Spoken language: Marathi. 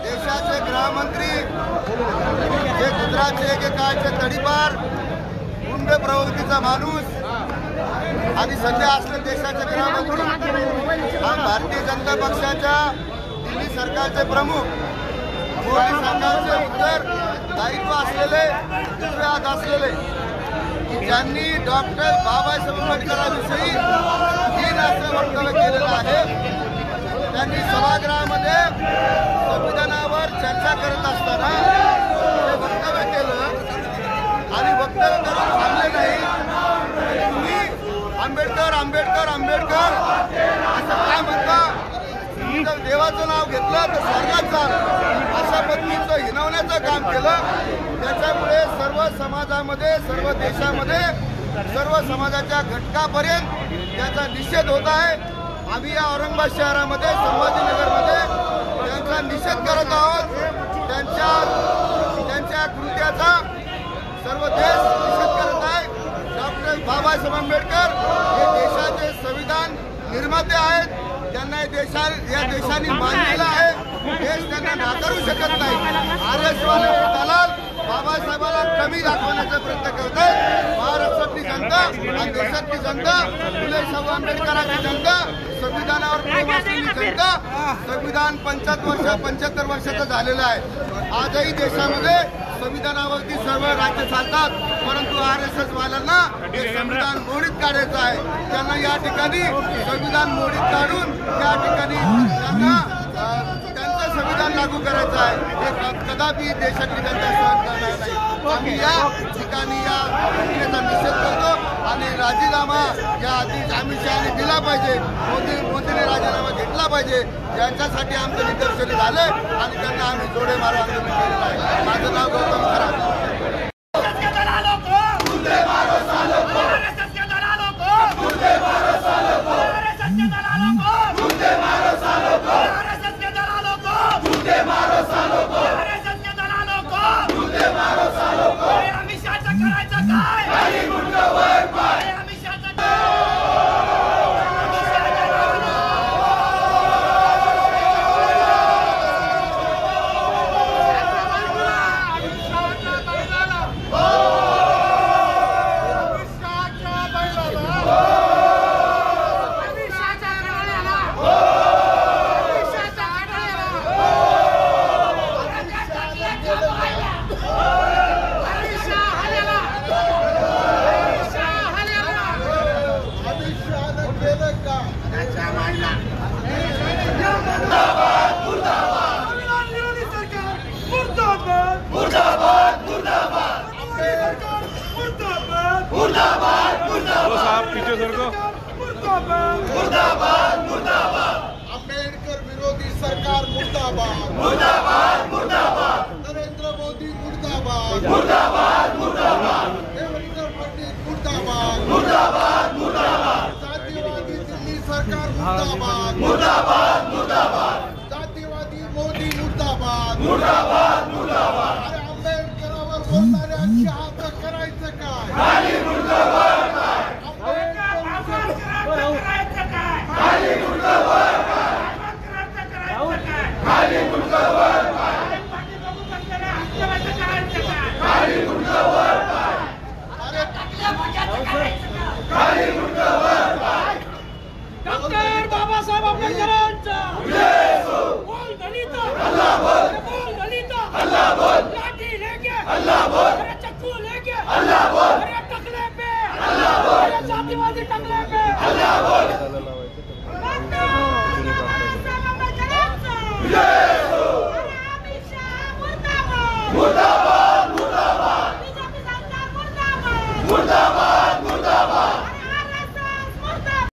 देशाचे गृहमंत्री जे गुजरातचे एकेकाळचे तडीपार गुंड प्रवृत्तीचा माणूस आणि सध्या असले देशाचे गृहमंत्री आणि भारतीय जनता पक्षाच्या दिल्ली सरकारचे प्रमुख मोदी सरकारचे उत्तर दायित्व असलेले दुसरे हात असलेले ज्यांनी डॉक्टर बाबासाहेब आंबेडकरांविषयी तीन असं वक्तव्य केलेलं आहे, त्यांनी सभागृहामध्ये संविधानावर चर्चा करत असताना हे वक्तव्य केलं आणि वक्तव्य करून थांबले नाही. तुम्ही आंबेडकर आंबेडकर आंबेडकर असं काय म्हणता? जर देवाचं नाव घेतलं तर स्वर्गात जाल अशा पद्धतीचं हिणवण्याचं काम केलं. त्याच्यामुळे सर्व समाजामध्ये, सर्व देशामध्ये, सर्व समाजाच्या घटकापर्यंत त्याचा निषेध होत आहे. आम्ही या औरंगाबाद शहरामध्ये, संभाजीनगरमध्ये त्यांचा निषेध करत आहोत. त्यांच्या कृत्याचा सर्व देश निषेध करत आहे. डॉक्टर बाबासाहेब आंबेडकर हे देशाचे संविधान निर्माते आहेत. त्यांना या देशाने मानलेलं आहे. देश त्यांना नाकारू शकत नाही. RS वाले दलाल बाबासाहेबांना कमी दाखवण्याचा प्रयत्न करत आहेत. महाराष्ट्रातली जनता आणि देशातली जनता, फुले शाहू आंबेडकरांची जनता, संविधानावर प्रेम असलेली जनता, संविधान 75 वर्षाचं झालेलं आहे. आजही देशामध्ये संविधानावरती सर्व राज्य चालतात, परंतु RSS वाल्यांना हे संविधान मोडीत काढायचं आहे. त्यांना या ठिकाणी संविधान मोडीत काढून त्या ठिकाणी त्यांना त्यांचं संविधान लागू करायचं आहे. हे कदापि देशातली जनता सहन करणार नाही. आम्ही या ठिकाणी या घटनेचा निषेध करतो आणि राजीनामा या अमित शहाने दिला पाहिजे. मोदीने राजीनामा घेतला पाहिजे. यांच्यासाठी आमचं निदर्शने झाले आणि त्यांना आम्ही जोडे मारा आंदोलन केलेलं आहे. माझं नाव गौतम खरात. आंबेडकर विरोधी सरकार मुर्दाबाद, मुर्दाबाद, मुर्दाबाद. नरेंद्र मोदी मुर्दाबाद, मुर्दाबाद, मुर्दाबाद. देवेंद्र फडणवीस मुर्दाबाद, मुर्दाबाद, मुर्दाबाद. जातीवादी दिल्ली सरकार मुर्दाबाद, मुर्दाबाद, मुर्दाबाद. जातीवादी मोदी मुर्दाबाद, मुर्दाबाद.